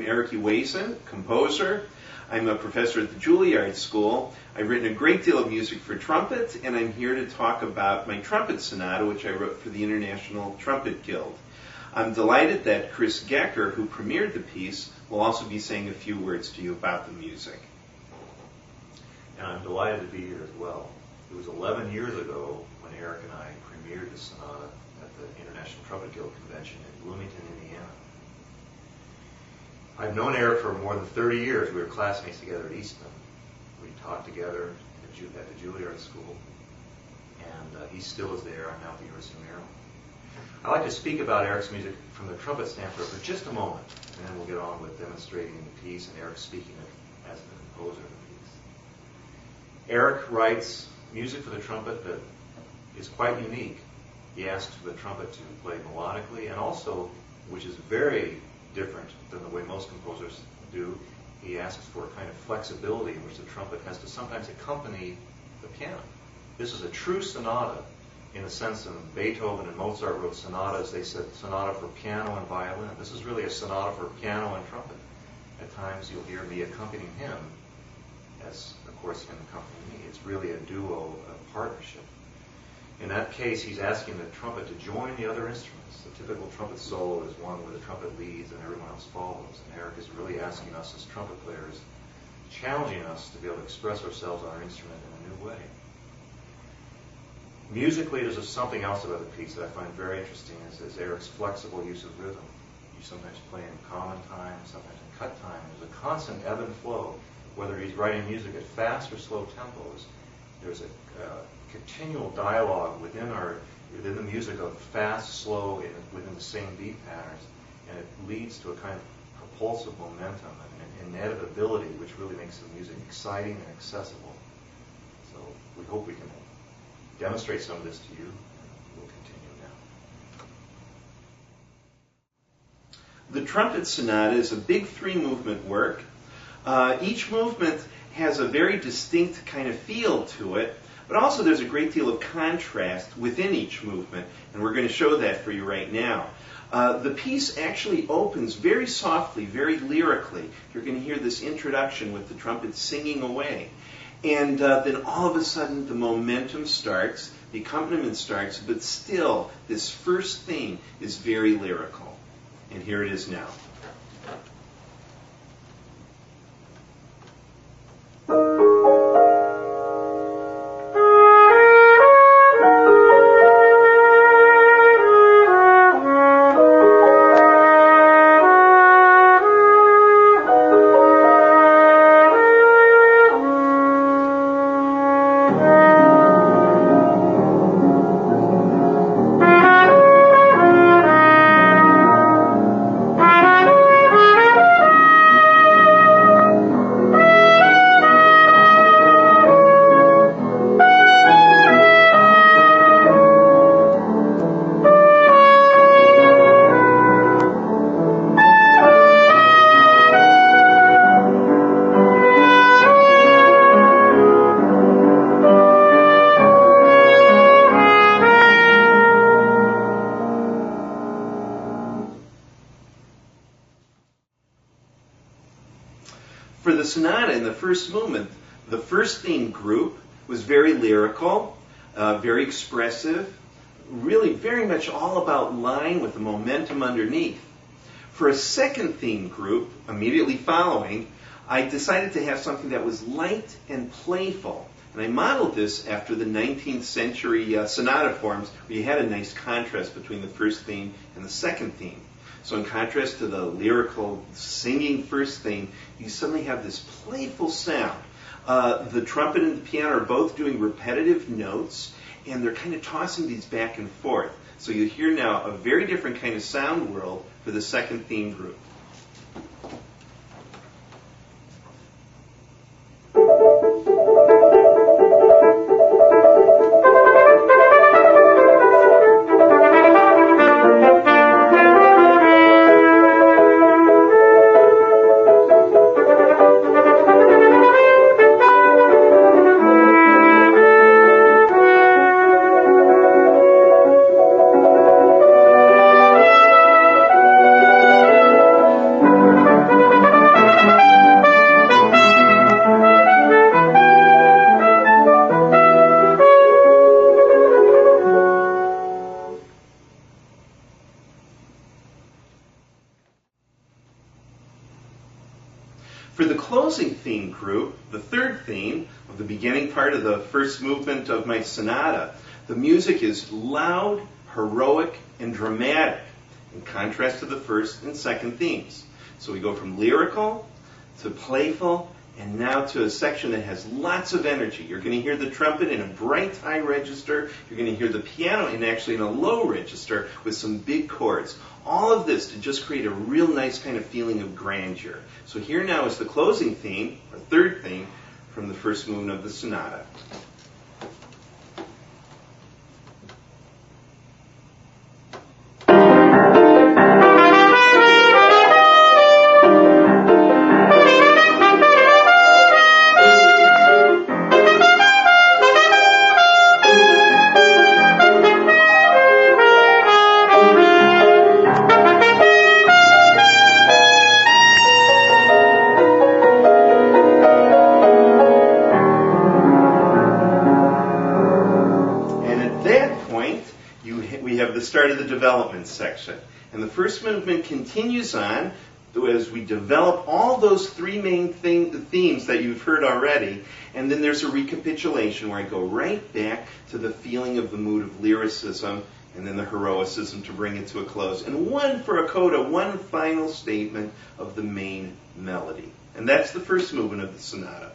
I'm Eric Ewazen, composer. I'm a professor at the Juilliard School. I've written a great deal of music for trumpet, and I'm here to talk about my trumpet sonata, which I wrote for the International Trumpet Guild. I'm delighted that Chris Gecker, who premiered the piece, will also be saying a few words to you about the music. And I'm delighted to be here as well. It was 11 years ago when Eric and I premiered the sonata at the International Trumpet Guild Convention in Bloomington, Indiana. I've known Eric for more than 30 years. We were classmates together at Eastman. We taught together at the Juilliard School, and he still is there. I'm now at the University of Maryland. I'd like to speak about Eric's music from the trumpet standpoint for just a moment, and then we'll get on with demonstrating the piece and Eric speaking as the composer of the piece. Eric writes music for the trumpet that is quite unique. He asks for the trumpet to play melodically, and also, which is very different than the way most composers do, he asks for a kind of flexibility in which the trumpet has to sometimes accompany the piano. This is a true sonata in the sense that Beethoven and Mozart wrote sonatas. They said sonata for piano and violin. This is really a sonata for piano and trumpet. At times you'll hear me accompanying him, as of course him accompanying me. It's really a duo, a partnership. In that case, he's asking the trumpet to join the other instruments. The typical trumpet solo is one where the trumpet leads and everyone else follows. And Eric is really asking us as trumpet players, challenging us to be able to express ourselves on our instrument in a new way. Musically, there's something else about the piece that I find very interesting is Eric's flexible use of rhythm. You sometimes play in common time, sometimes in cut time. There's a constant ebb and flow, whether he's writing music at fast or slow tempos. There's a continual dialogue within the music of fast, slow, within the same beat patterns, and it leads to a kind of propulsive momentum and inevitability, which really makes the music exciting and accessible. So we hope we can demonstrate some of this to you, and we'll continue now. The Trumpet Sonata is a big three-movement work. Each movement has a very distinct kind of feel to it, but also there's a great deal of contrast within each movement, and we're going to show that for you right now. The piece actually opens very softly, very lyrically. You're going to hear this introduction with the trumpet singing away. And then all of a sudden the momentum starts, the accompaniment starts, but still this first theme is very lyrical. And here it is now. For the sonata in the first movement, the first theme group was very lyrical, very expressive, really very much all about line with the momentum underneath. For a second theme group, immediately following, I decided to have something that was light and playful. And I modeled this after the 19th century sonata forms, where you had a nice contrast between the first theme and the second theme. So in contrast to the lyrical singing first theme, you suddenly have this playful sound. The trumpet and the piano are both doing repetitive notes, and they're kind of tossing these back and forth. So you hear now a very different kind of sound world for the second theme group. group, the third theme of the beginning part of the first movement of my sonata, the music is loud, heroic, and dramatic, in contrast to the first and second themes. So we go from lyrical to playful, and now to a section that has lots of energy. You're going to hear the trumpet in a bright high register. You're going to hear the piano in a low register with some big chords. All of this to just create a real nice kind of feeling of grandeur. So here now is the closing theme, or third theme, from the first movement of the sonata. We have the start of the development section. And the first movement continues on as we develop all those three main themes that you've heard already. And then there's a recapitulation where I go right back to the feeling of the mood of lyricism and then the heroicism to bring it to a close. And one for a coda, one final statement of the main melody. And that's the first movement of the sonata.